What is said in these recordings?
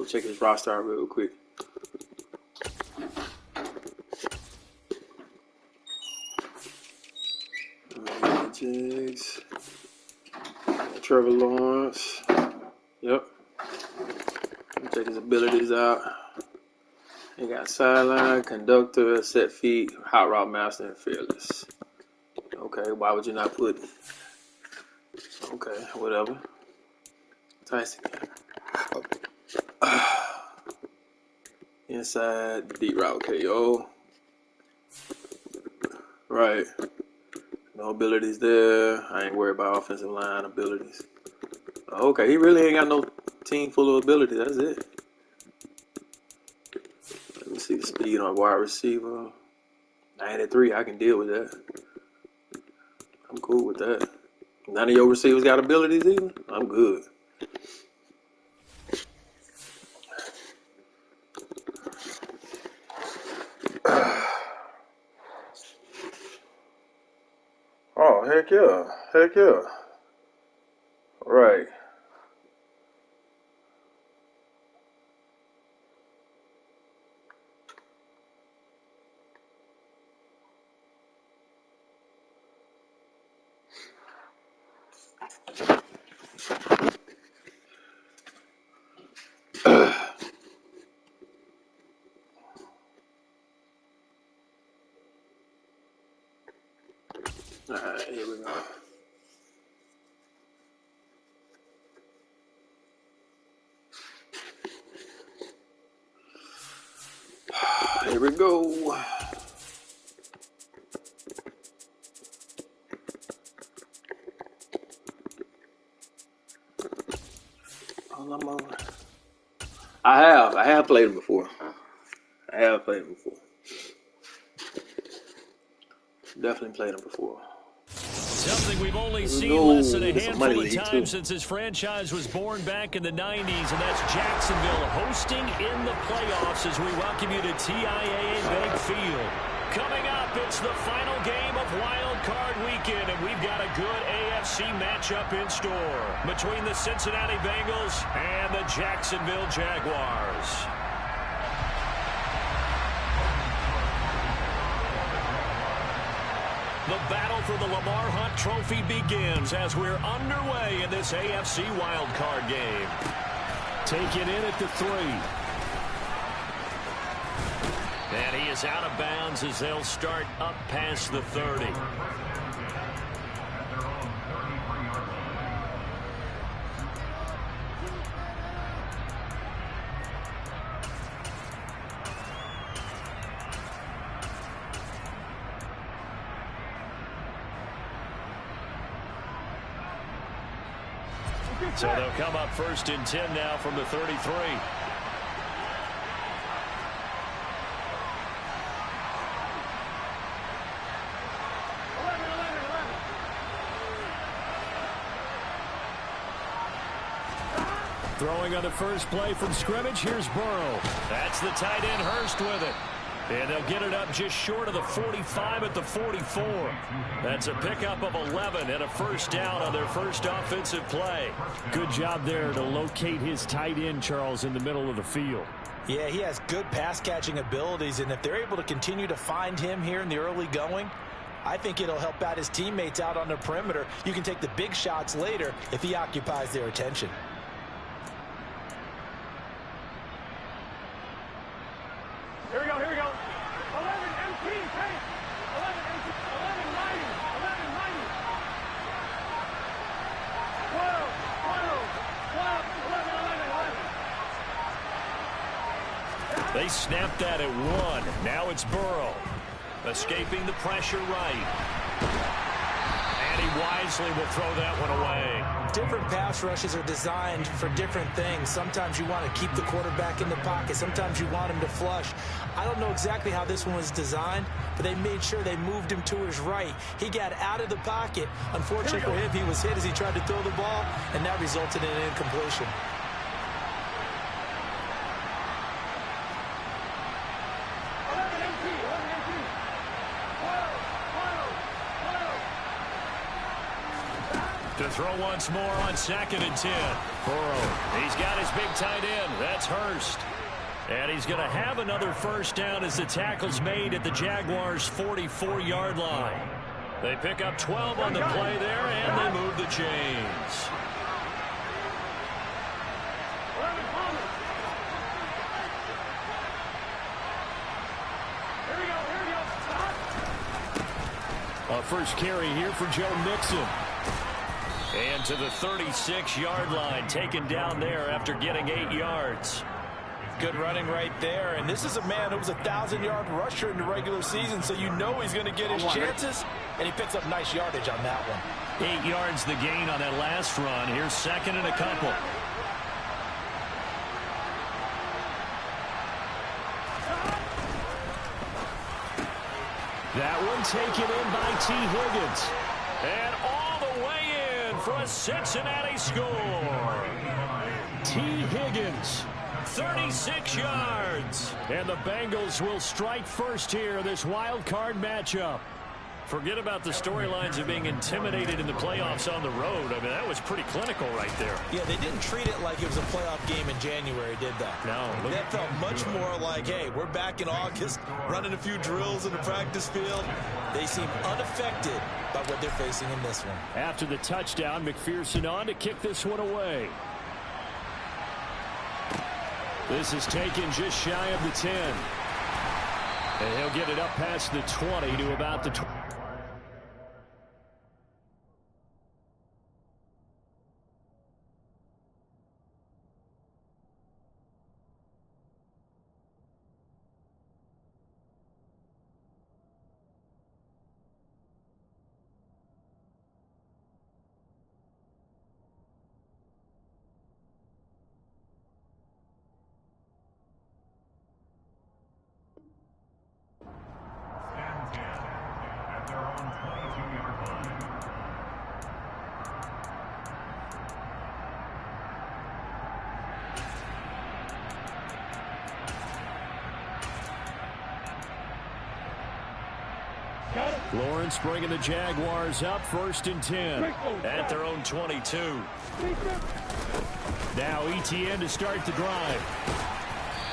Go check his roster out real quick. Jags. Trevor Lawrence. Yep. Check his abilities out. He got sideline, conductor, set feet, hot route master, and fearless. Okay, why would you not put? Okay, whatever. Tyson. Inside, deep route KO. Right. No abilities there. I ain't worried about offensive line abilities. Okay, he really ain't got no team full of abilities. That's it. Let me see the speed on wide receiver. 93, I can deal with that. I'm cool with that. None of your receivers got abilities either? I'm good. Oh, heck yeah. Heck yeah. Right. Alright, here we go. Here we go. I have played him before. Definitely played him before. Something we've only seen less than a handful of times since his franchise was born back in the 90s, and that's Jacksonville hosting in the playoffs as we welcome you to TIAA Bank Field. Coming up, it's the final game of Wild Card Weekend, and we've got a good AFC matchup in store between the Cincinnati Bengals and the Jacksonville Jaguars. The battle for the Lamar Hunt Trophy begins as we're underway in this AFC wildcard game. Take it in at the 3. And he is out of bounds as they'll start up past the 30. So they'll come up 1st and 10 now from the 33. Throwing on the first play from scrimmage, here's Burrow. That's the tight end Hurst with it. And they'll get it up just short of the 45 at the 44. That's a pickup of 11 and a first down on their first offensive play. Good job there to locate his tight end, Charles, in the middle of the field. Yeah, he has good pass-catching abilities, and if they're able to continue to find him here in the early going, I think it'll help out his teammates out on the perimeter. You can take the big shots later if he occupies their attention. Here we go, here we go. 11 MT, 10. 11 MT, 11 mighty, 11 mighty. 12, 11, 11. They snapped that at 1. Now it's Burrow. Escaping the pressure right. And he wisely will throw that one away. Different pass rushes are designed for different things. Sometimes you want to keep the quarterback in the pocket. Sometimes you want him to flush. I don't know exactly how this one was designed, but they made sure they moved him to his right. He got out of the pocket. Unfortunately for him, he was hit as he tried to throw the ball, and that resulted in an incompletion. To throw once more on 2nd and 10. Burrow, he's got his big tight end. That's Hurst. And he's going to have another first down as the tackle's made at the Jaguars' 44-yard line. They pick up 12 on the play there, and they move the chains. A first carry here for Joe Mixon. And to the 36-yard line, taken down there after getting 8 yards. Good running right there. And this is a man who was a 1,000-yard rusher in the regular season, so you know he's going to get his chances. And he picks up nice yardage on that one. 8 yards the gain on that last run. Here's 2nd and a couple. That one taken in by T. Higgins. And all the way in for a Cincinnati score. T. Higgins. 36 yards. And the Bengals will strike first here in this wild card matchup. Forget about the storylines of being intimidated in the playoffs on the road. I mean, that was pretty clinical right there. Yeah, they didn't treat it like it was a playoff game in January, did they? No. That felt much more like, hey, we're back in August, running a few drills in the practice field. They seem unaffected by what they're facing in this one. After the touchdown, McPherson on to kick this one away. This is taken just shy of the 10. And he'll get it up past the 20 to about the 20. Lawrence bringing the Jaguars up 1st and 10 at their own 22. Now ETN to start the drive.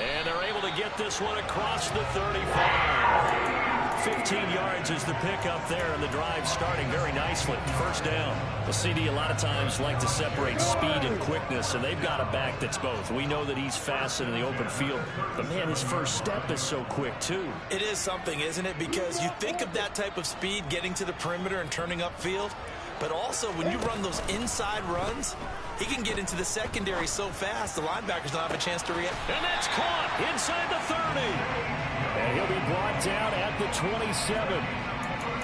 And they're able to get this one across the 35. 15 yards is the pickup there, and the drive starting very nicely. First down. The CD a lot of times like to separate speed and quickness, and they've got a back that's both. We know that he's fast in the open field, but man, his first step is so quick too. It is something, isn't it? Because you think of that type of speed getting to the perimeter and turning upfield, but also when you run those inside runs, he can get into the secondary so fast the linebackers don't have a chance to react. And that's caught inside the 30. And he'll be brought down at the 27.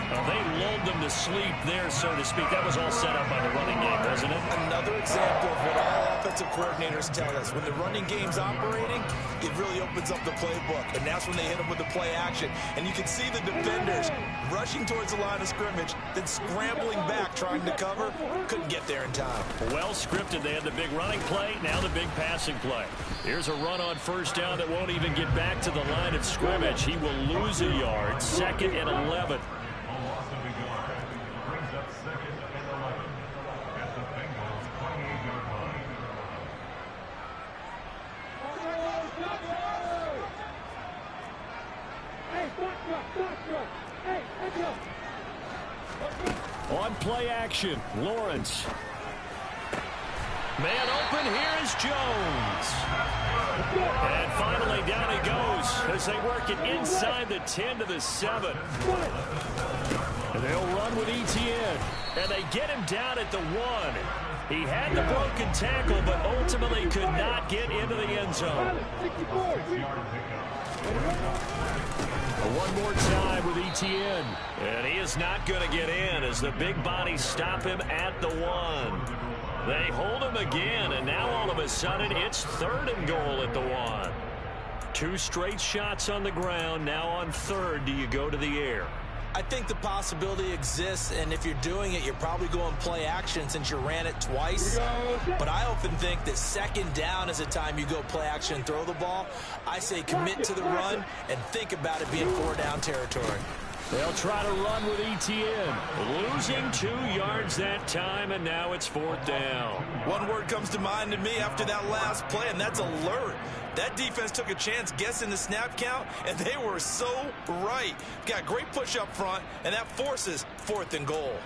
They lulled them to sleep there, so to speak. That was all set up by the running game, wasn't it? Another example of what all offensive coordinators tell us. When the running game's operating, it really opens up the playbook. And that's when they hit them with the play action. And you can see the defenders rushing towards the line of scrimmage, then scrambling back, trying to cover. Couldn't get there in time. Well scripted. They had the big running play, now the big passing play. Here's a run on first down that won't even get back to the line of scrimmage. He will lose a yard. 2nd and 11. On play action, Lawrence. Man open, here is Jones. And finally down he goes as they work it inside the 10 to the 7. And they'll run with ETN. And they get him down at the 1. He had the broken tackle, but ultimately could not get into the end zone. One more time with ETN. And he is not going to get in as the big bodies stop him at the 1. They hold him again, and now all of a sudden it's 3rd and goal at the 1. 2 straight shots on the ground. Now on 3rd, do you go to the air? I think the possibility exists, and if you're doing it, you're probably going play action since you ran it twice. But I often think that 2nd down is a time you go play action and throw the ball. I say commit to the run and think about it being 4 down territory. They'll try to run with ETN. Losing 2 yards that time, and now it's 4th down. One word comes to mind to me after that last play, and that's alert. That defense took a chance guessing the snap count, and they were so right. Got great push up front, and that forces 4th and goal.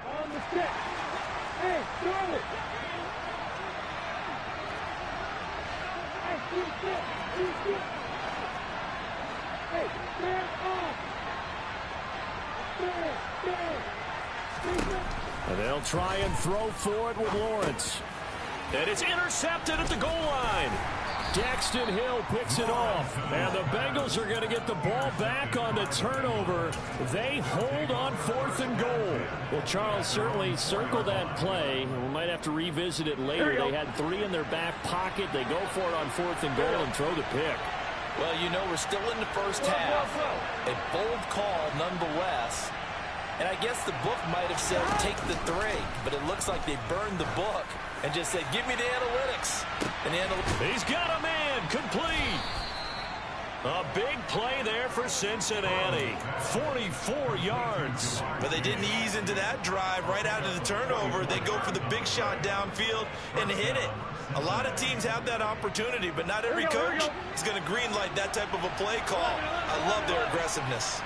On the stick. Hey, throw it. Hey, shoot it. Hey, stand off. Stand. And they'll try and throw for it with Lawrence. And it's intercepted at the goal line. Daxton Hill picks it off. And the Bengals are going to get the ball back on the turnover. They hold on 4th and goal. Well, Charles certainly circled that play. We might have to revisit it later. They had 3 in their back pocket. They go for it on 4th and goal and throw the pick. Well, you know, we're still in the first half. A bold call nonetheless. And I guess the book might have said take the 3, but it looks like they burned the book and just said, give me the analytics. And he's got a man, complete. A big play there for Cincinnati. 44 yards. But they didn't ease into that drive right out of the turnover. They go for the big shot downfield and hit it. A lot of teams have that opportunity, but not every coach is going to greenlight that type of a play call. I love their aggressiveness.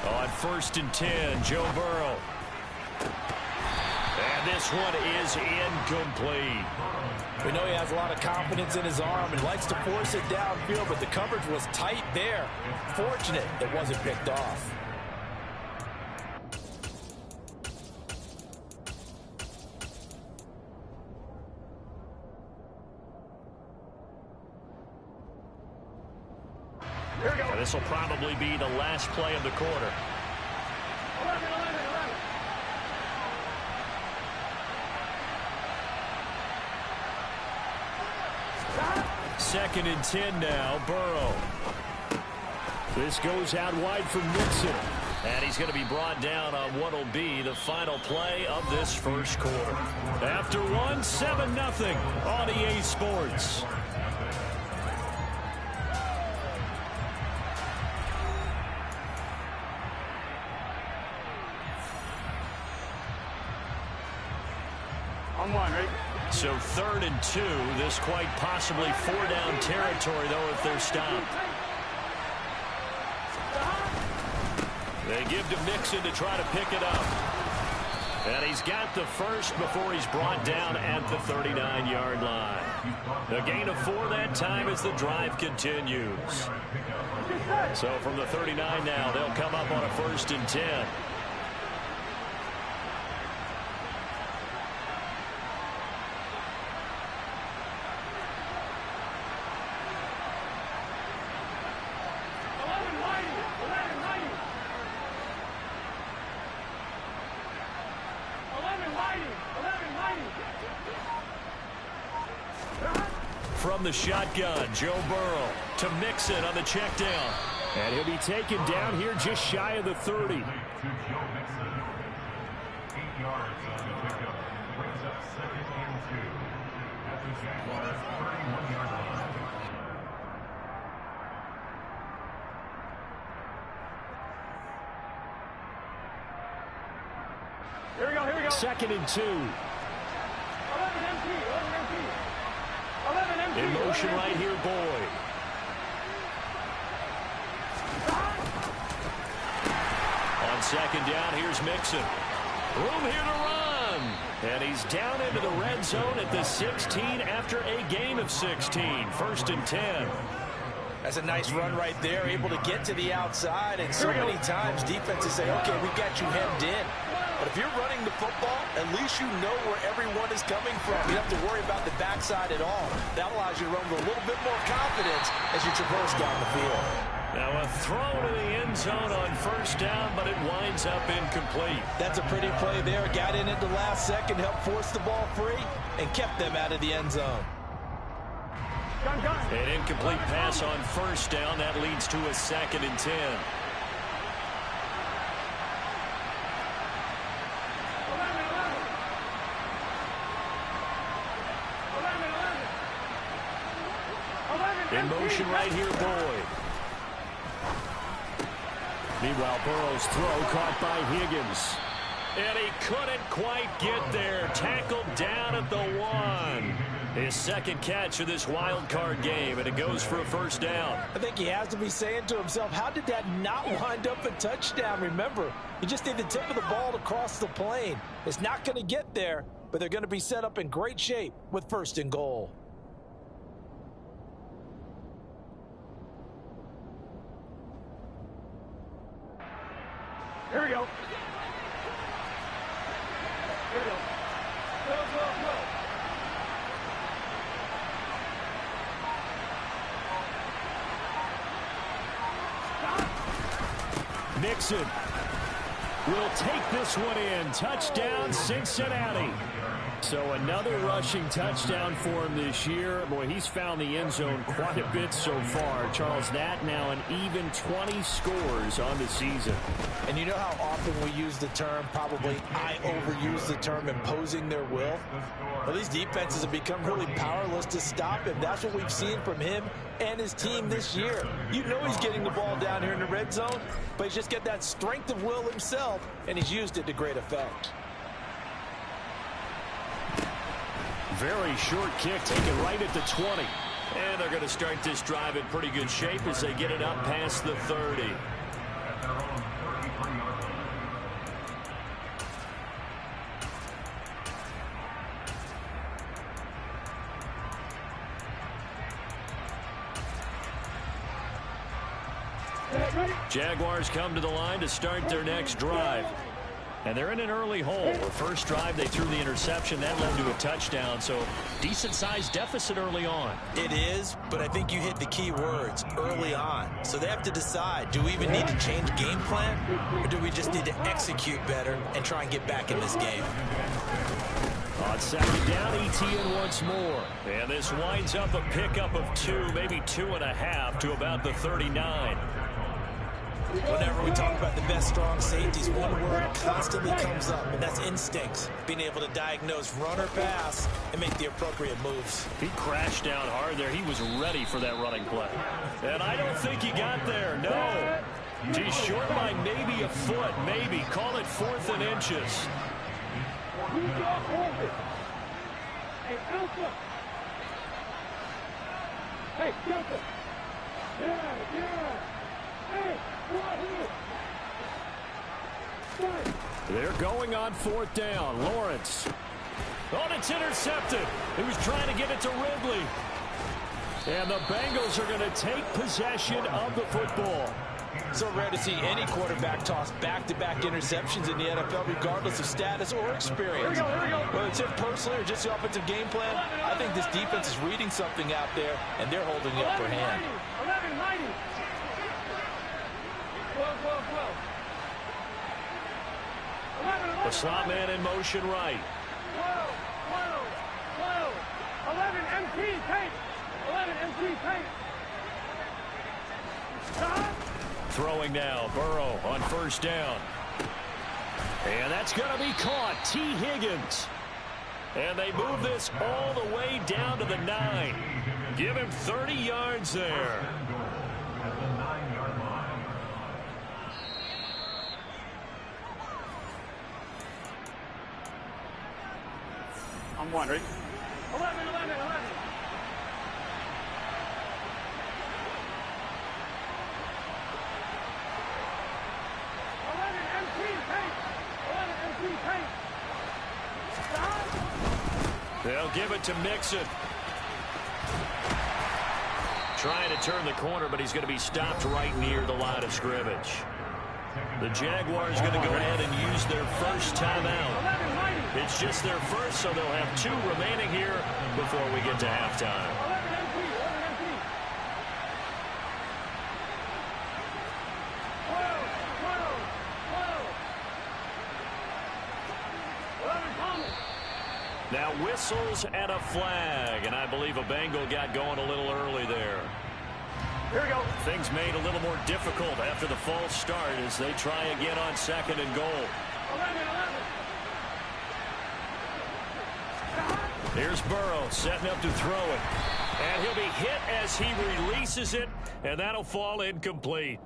On 1st and 10, Joe Burrow. And this one is incomplete. We know he has a lot of confidence in his arm and likes to force it downfield, but the coverage was tight there. Fortunate it wasn't picked off. This will probably be the last play of the quarter. 11. 2nd and 10 now, Burrow. This goes out wide for Mixon. And he's going to be brought down on what will be the final play of this first quarter. After 7-0 on EA Sports. On 1, right? So 3rd and 2. This quite possibly 4-down territory, though, if they're stopped. They give to Mixon to try to pick it up. And he's got the first before he's brought down at the 39-yard line. A gain of 4 that time as the drive continues. So from the 39 now, they'll come up on a 1st and 10. From the shotgun, Joe Burrow to Mixon on the check down. And he'll be taken down here just shy of the 30. 8 yards on the pickup. Brings up 2nd and 2. At the Jaguars' 31-yard line. Here we go. 2nd and 2. 11 empty. In motion right here, Boyd. On 2nd down, here's Mixon. Room here to run. And he's down into the red zone at the 16 after a gain of 16. 1st and 10. That's a nice run right there, able to get to the outside. And so many times defenses say, okay, we got you hemmed in. But if you're running the football, at least you know where everyone is coming from. You don't have to worry about the backside at all. That allows you to run with a little bit more confidence as you traverse down the field. Now a throw to the end zone on 1st down, but it winds up incomplete. That's a pretty play there. Got in at the last second, helped force the ball free, and kept them out of the end zone. An incomplete pass on 1st down. That leads to a 2nd and 10. In motion right here, Boyd. Meanwhile, Burrow's throw caught by Higgins. And he couldn't quite get there. Tackled down at the 1. His second catch of this wild card game, and it goes for a first down. I think he has to be saying to himself, how did that not wind up a touchdown? Remember, you just need the tip of the ball to cross the plane. It's not going to get there, but they're going to be set up in great shape with 1st and goal. Here we go. Here we go. Go, go, go. Mixon will take this one in. Touchdown, Cincinnati. So another rushing touchdown for him this year. Boy, he's found the end zone quite a bit so far. Charles, that now an even 20 scores on the season. And you know how often we use the term, probably I overuse the term, imposing their will? Well, these defenses have become really powerless to stop him. That's what we've seen from him and his team this year. You know he's getting the ball down here in the red zone, but he's just got that strength of will himself, and he's used it to great effect. Very short kick taken right at the 20. And they're going to start this drive in pretty good shape as they get it up past the 30. Jaguars come to the line to start their next drive. And they're in an early hole. The first drive, they threw the interception. That led to a touchdown. So decent-sized deficit early on. It is, but I think you hit the key words, early on. So they have to decide, do we even need to change game plan? Or do we just need to execute better and try and get back in this game? On second down, ETN once more. And this winds up a pickup of 2, maybe 2.5 to about the 39. Whenever we talk about the best strong safeties, one word constantly comes up, and that's instincts. Being able to diagnose run or pass and make the appropriate moves. He crashed down hard there. He was ready for that running play. And I don't think he got there. No. He's short by maybe a foot. Maybe. Call it 4th and inches. Hey, Alpha. Hey, Alpha. Yeah. Hey. They're going on 4th down. Lawrence. Oh, it's intercepted. He was trying to get it to Ridley. And the Bengals are going to take possession of the football. So rare to see any quarterback toss back-to-back interceptions in the NFL, regardless of status or experience. Whether it's him personally or just the offensive game plan, I think this defense is reading something out there, and they're holding the upper hand. 11-90. The slot man in motion right. 11 MT tape. 11 MT tape. Stop. Throwing now. Burrow on 1st down. And that's going to be caught. T. Higgins. And they move this all the way down to the 9. Give him 30 yards there. I'm wondering. 11. 11 MT tape. 11 MT tape. Stop. They'll give it to Mixon. Trying to turn the corner, but he's going to be stopped right near the line of scrimmage. The Jaguars going to go ahead and use their first timeout. It's just their first, so they'll have 2 remaining here before we get to halftime. 11 Now whistles and a flag, and I believe a Bengal got going a little early there. Here we go. Things made a little more difficult after the false start as they try again on 2nd and goal. 11. Here's Burrow setting up to throw it. And he'll be hit as he releases it, and that'll fall incomplete.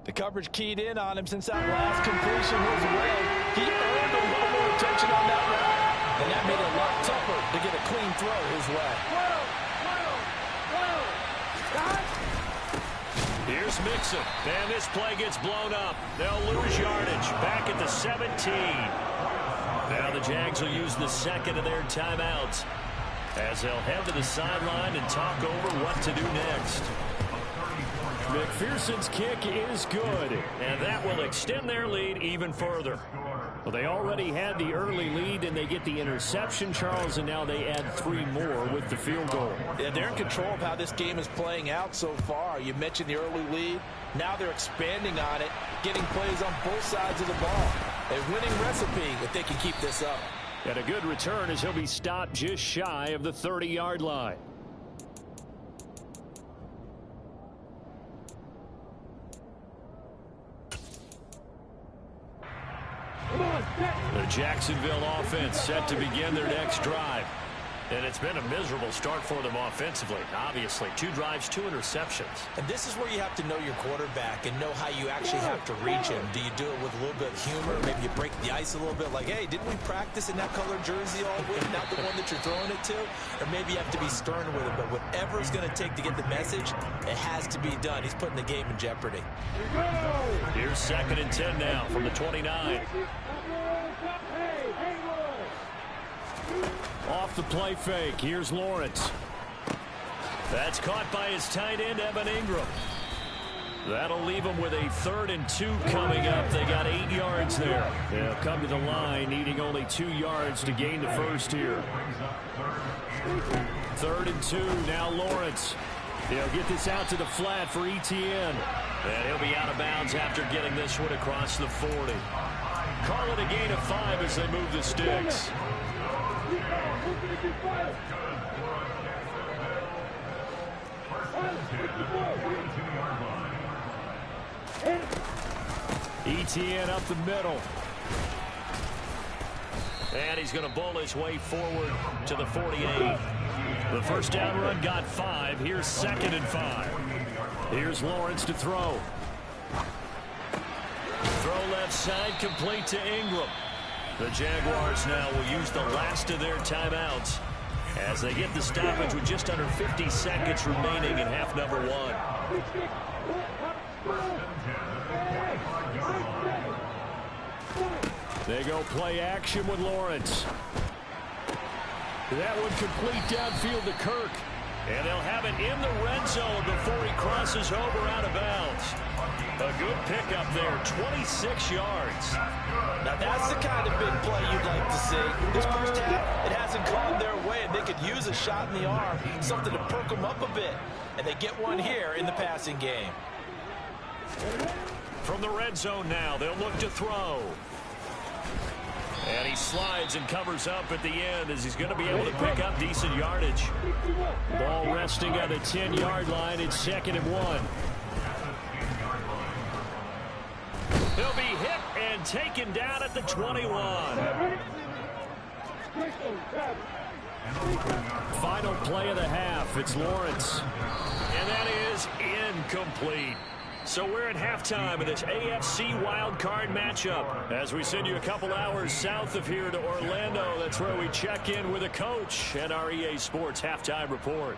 The coverage keyed in on him since that last completion his way. He earned a little more attention on that route, and that made it a lot tougher to get a clean throw his way. Here's Mixon, and this play gets blown up. They'll lose yardage back at the 17. Now the Jags will use the second of their timeouts as they'll head to the sideline and talk over what to do next. McPherson's kick is good, and that will extend their lead even further. Well, they already had the early lead, and they get the interception, Charles, and now they add 3 more with the field goal. Yeah, they're in control of how this game is playing out so far. You mentioned the early lead. Now they're expanding on it, getting plays on both sides of the ball. A winning recipe if they can keep this up. And a good return as he'll be stopped just shy of the 30-yard line. The Jacksonville offense set to begin their next drive. And it's been a miserable start for them offensively. Obviously, 2 drives, 2 interceptions. And this is where you have to know your quarterback and know how you actually have to reach him. Do you do it with a little bit of humor? Maybe you break the ice a little bit like, hey, didn't we practice in that color jersey all week? Not the one that you're throwing it to? Or maybe you have to be stern with him. But whatever it's going to take to get the message, it has to be done. He's putting the game in jeopardy. Here's 2nd and 10 now from the 29. Off the play fake, here's Lawrence. That's caught by his tight end, Evan Ingram. That'll leave them with a 3rd and 2 coming up. They got 8 yards there. They'll come to the line, needing only 2 yards to gain the first here. 3rd and 2, now Lawrence. He'll get this out to the flat for ETN. And he'll be out of bounds after getting this one across the 40. Call it a gain of 5 as they move the sticks. ETN up the middle. And he's going to bowl his way forward to the 48. The first down run got 5. Here's 2nd and 5. Here's Lawrence to throw. Throw left side, complete to Ingram. The Jaguars now will use the last of their timeouts as they get the stoppage with just under 50 seconds remaining in half number 1. They go play action with Lawrence. That one complete downfield to Kirk. And they'll have it in the red zone before he crosses over out of bounds. A good pickup there, 26 yards. Now that's the kind of big play you'd like to see. This first half, it hasn't gone their way, and they could use a shot in the arm, something to perk them up a bit. And they get one here in the passing game. From the red zone now, they'll look to throw. And he slides and covers up at the end as he's going to be able to pick up decent yardage. Ball resting on the 10-yard line. It's 2nd and 1. He'll be hit and taken down at the 21. Final play of the half. It's Lawrence. And that is incomplete. So we're at halftime of this AFC Wildcard matchup. As we send you a couple hours south of here to Orlando, that's where we check in with a coach and our EA Sports Halftime Report.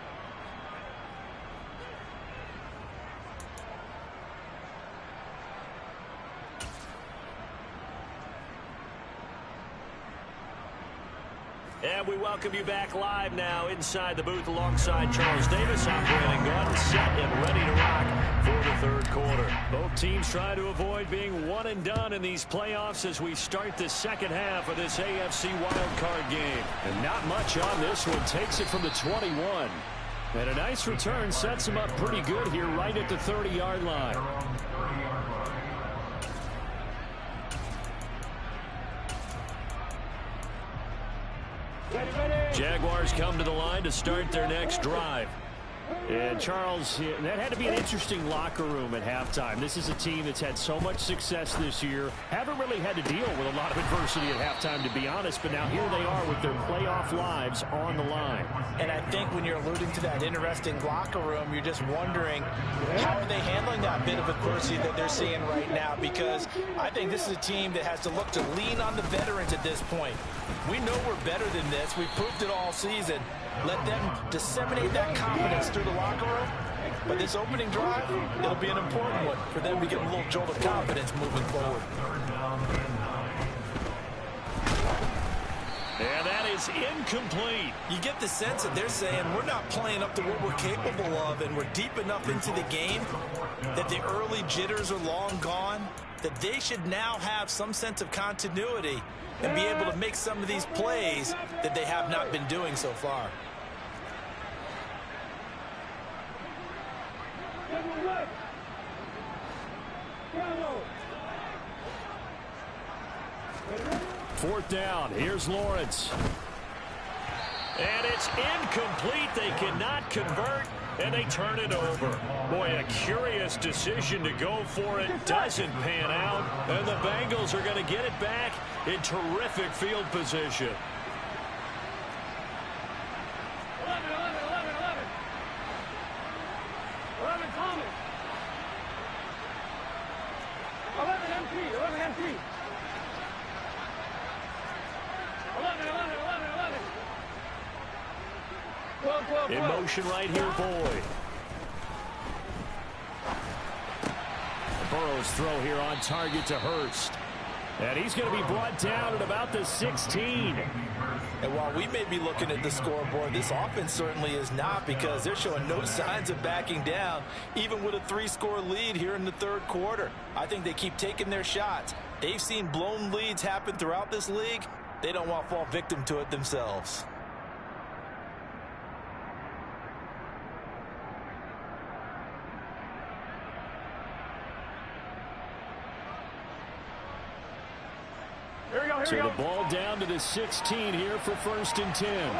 And we welcome you back live now inside the booth alongside Charles Davis, operating gun, set and ready to rock for the 3rd quarter. Both teams trying to avoid being one and done in these playoffs as we start the 2nd half of this AFC wildcard game. And not much on this one. Takes it from the 21. And a nice return sets him up pretty good here right at the 30-yard line. Jaguars come to the line to start their next drive. And, Charles, that had to be an interesting locker room at halftime. This is a team that's had so much success this year. Haven't really had to deal with a lot of adversity at halftime, to be honest. But now here they are with their playoff lives on the line. And I think when you're alluding to that interesting locker room, you're just wondering how are they handling that bit of adversity that they're seeing right now, because I think this is a team that has to look to lean on the veterans at this point. We know we're better than this. We've proved it all season. Let them disseminate that confidence through the locker room. But this opening drive, it'll be an important one for them to get a little jolt of confidence moving forward. And that is incomplete. You get the sense that they're saying we're not playing up to what we're capable of, and we're deep enough into the game that the early jitters are long gone, that they should now have some sense of continuity and be able to make some of these plays that they have not been doing so far. Fourth down. Here's Lawrence. And it's incomplete. They cannot convert, and they turn it over. Boy, a curious decision to go for it. Doesn't pan out, and the Bengals are going to get it back in terrific field position. 11 Thomas. 11 MP. 11 MP. 11. 12. In motion right here, Boyd. Burrow's throw here on target to Hurst. And he's going to be brought down at about the 16. And while we may be looking at the scoreboard, this offense certainly is not, because they're showing no signs of backing down, even with a 3-score lead here in the third quarter. I think they keep taking their shots. They've seen blown leads happen throughout this league. They don't want to fall victim to it themselves. So the ball down to the 16 here for 1st and 10. 11.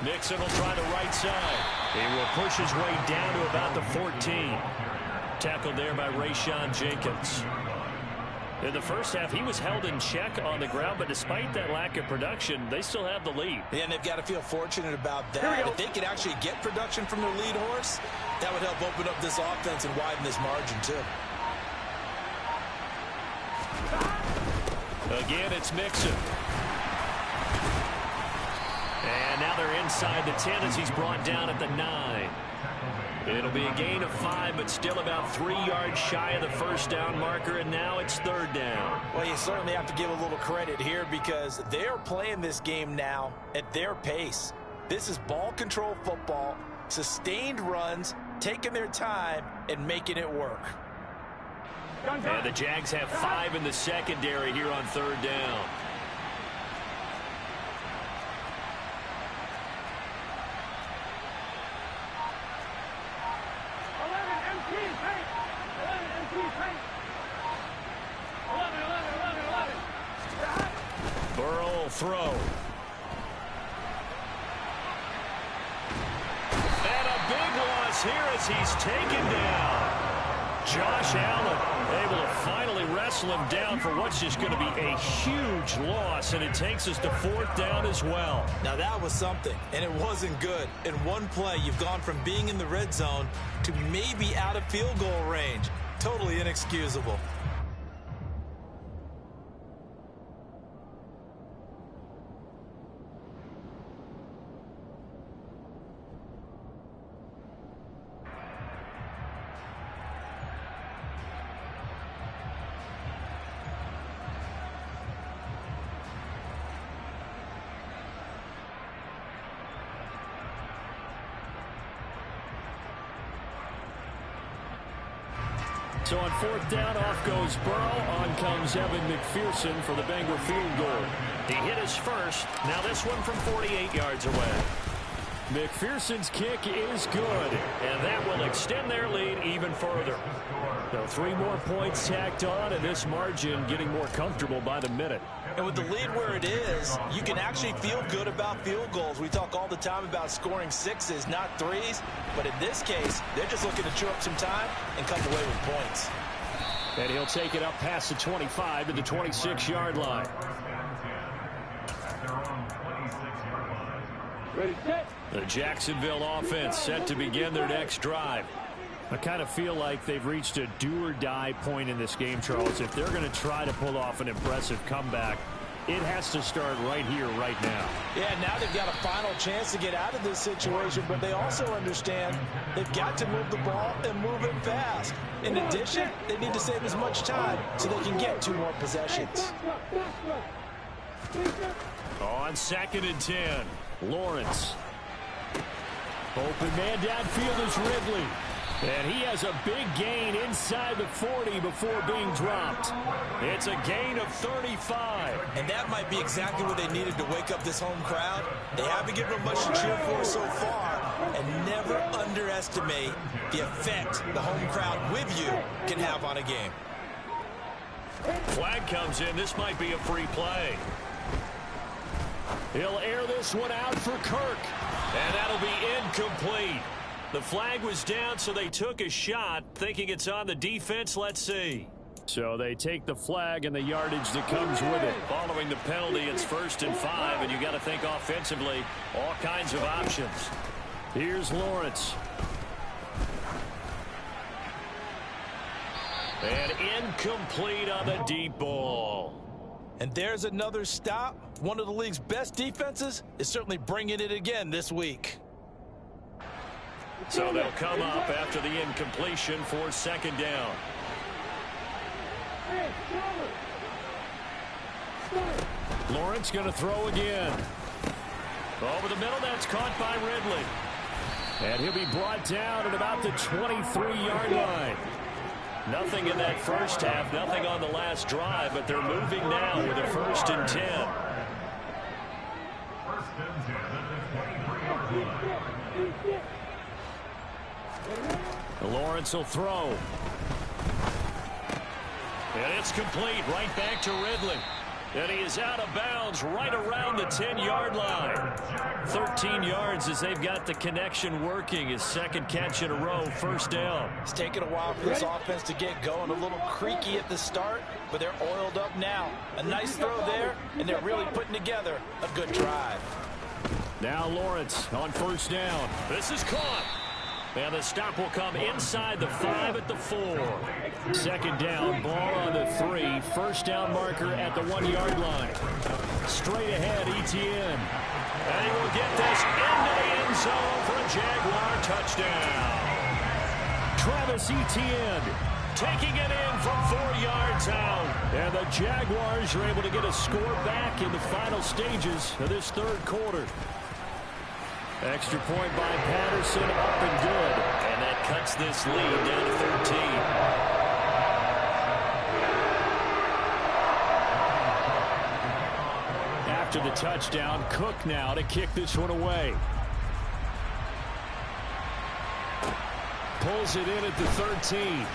Nixon will try the right side. He will push his way down to about the 14. Tackled there by Rayshon Jenkins. In the first half, he was held in check on the ground, but despite that lack of production, they still have the lead. Yeah, and they've got to feel fortunate about that. If they could actually get production from their lead horse, that would help open up this offense and widen this margin, too. Again, it's Mixon. And now they're inside the 10 as he's brought down at the 9. It'll be a gain of 5, but still about 3 yards shy of the first down marker, and now it's 3rd down. Well, you certainly have to give a little credit here, because they're playing this game now at their pace. This is ball control football, sustained runs, taking their time, and making it work. And the Jags have 5 in the secondary here on 3rd down. Burrow will throw. And a big loss here as he's taken down. Josh Allen able to finally wrestle him down for what's just going to be a huge loss, and it takes us to 4th down as well. Now that was something, and it wasn't good. In one play, you've gone from being in the red zone to maybe out of field goal range. Totally inexcusable. So on 4th down, off goes Burrow. On comes Evan McPherson for the Bengal field goal. He hit his first. Now this one from 48 yards away. McPherson's kick is good, and that will extend their lead even further. So 3 more points tacked on, and this margin getting more comfortable by the minute. And with the lead where it is, you can actually feel good about field goals. We talk all the time about scoring 6s, not 3s. But in this case, they're just looking to chew up some time and come away with points. And he'll take it up past the 25 to the 26-yard line. Ready, set. The Jacksonville offense set to begin their next drive. I kind of feel like they've reached a do-or-die point in this game, Charles. If they're going to try to pull off an impressive comeback, it has to start right here, right now. Yeah, now they've got a final chance to get out of this situation, but they also understand they've got to move the ball and move it fast. In addition, they need to save as much time so they can get 2 more possessions. On 2nd and 10, Lawrence. Open man downfield is Ridley. And he has a big gain inside the 40 before being dropped. It's a gain of 35. And that might be exactly what they needed to wake up this home crowd. They haven't given them much to cheer for so far. And never underestimate the effect the home crowd with you can have on a game. Flag comes in. This might be a free play. He'll air this one out for Kirk. And that'll be incomplete. The flag was down, so they took a shot, thinking it's on the defense. Let's see. So they take the flag and the yardage that comes with it. Following the penalty, it's 1st and 5, and you got to think offensively, all kinds of options. Here's Lawrence. And incomplete on the deep ball. And there's another stop. One of the league's best defenses is certainly bringing it again this week. So they'll come up after the incompletion for 2nd down. Lawrence going to throw again. Over the middle, that's caught by Ridley. And he'll be brought down at about the 23-yard line. Nothing in that first half, nothing on the last drive, but they're moving now with a 1st and 10. Lawrence will throw. And it's complete right back to Ridley. And he is out of bounds right around the 10-yard line. 13 yards as they've got the connection working. His 2nd catch in a row, 1st down. It's taken a while for this offense to get going. A little creaky at the start, but they're oiled up now. A nice throw there, and they're really putting together a good drive. Now Lawrence on 1st down. This is caught. And the stop will come inside the 5 at the 4. 2nd down, ball on the 3. 1st down marker at the 1-yard line. Straight ahead, Etienne. And he will get this into the end zone for a Jaguar touchdown. Travis Etienne taking it in from 4 yards out. And the Jaguars are able to get a score back in the final stages of this 3rd quarter. Extra point by Patterson, up and good. And that cuts this lead down to 13. After the touchdown, Cook now to kick this one away. Pulls it in at the 13.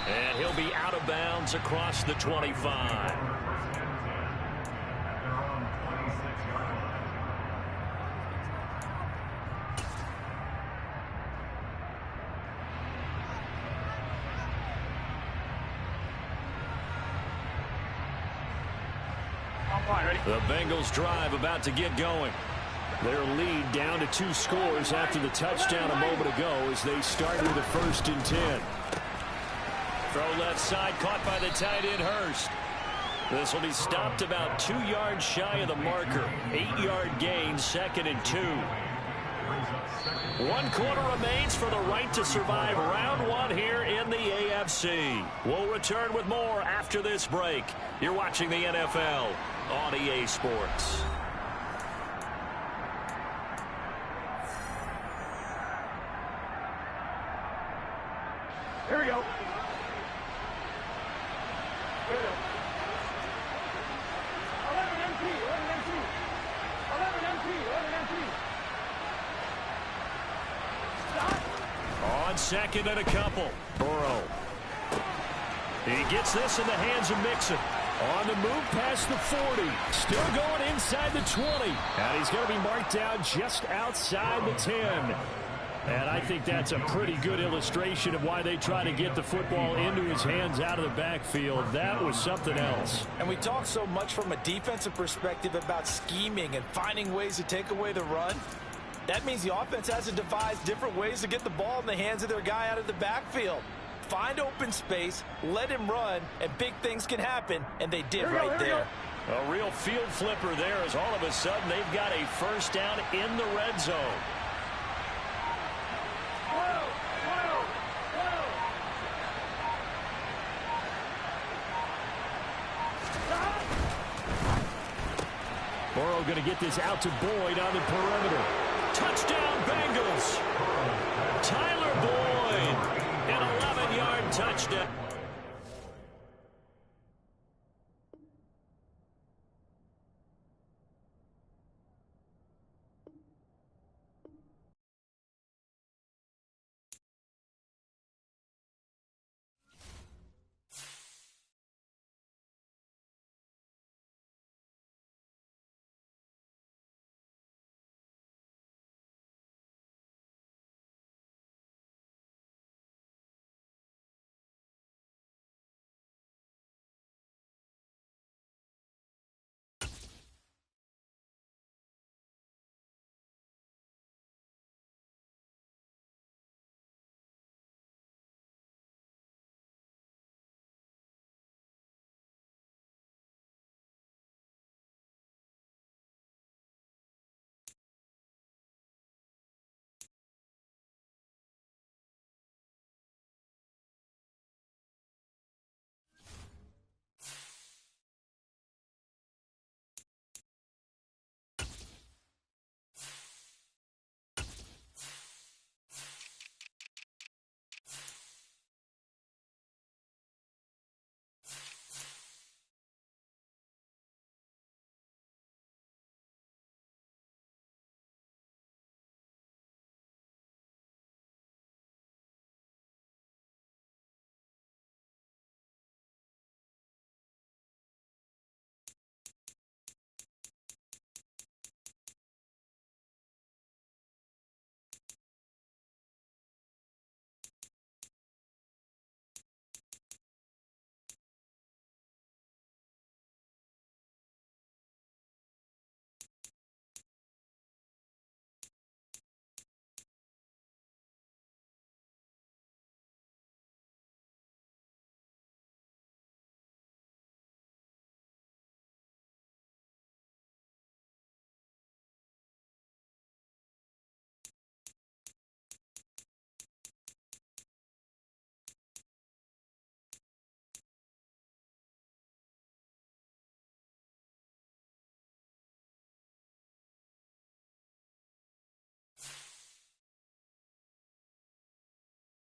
And he'll be out of bounds across the 25. The Bengals drive about to get going. Their lead down to 2 scores after the touchdown a moment ago as they start with a 1st and 10. Throw left side, caught by the tight end Hurst. This will be stopped about 2 yards shy of the marker. 8-yard gain, 2nd and 2. 1 quarter remains for the right to survive round 1 here in the AFC. We'll return with more after this break. You're watching the NFL on EA Sports. Here we go. Here we go. 11 MT, 11 MT. 11 MT, 11 MT. Stop. On 2nd and a couple. Burrow. He gets this in the hands of Mixon. On the move past the 40. Still going inside the 20. And he's going to be marked down just outside the 10. And I think that's a pretty good illustration of why they try to get the football into his hands out of the backfield. That was something else. And we talk so much from a defensive perspective about scheming and finding ways to take away the run. That means the offense has to devise different ways to get the ball in the hands of their guy out of the backfield. Find open space, let him run, and big things can happen, and they did right there. A real field flipper there as all of a sudden they've got a first down in the red zone. Burrow going to get this out to Boyd on the perimeter. Touchdown, Bengals. Tyler Boyd, an 11-yard touchdown.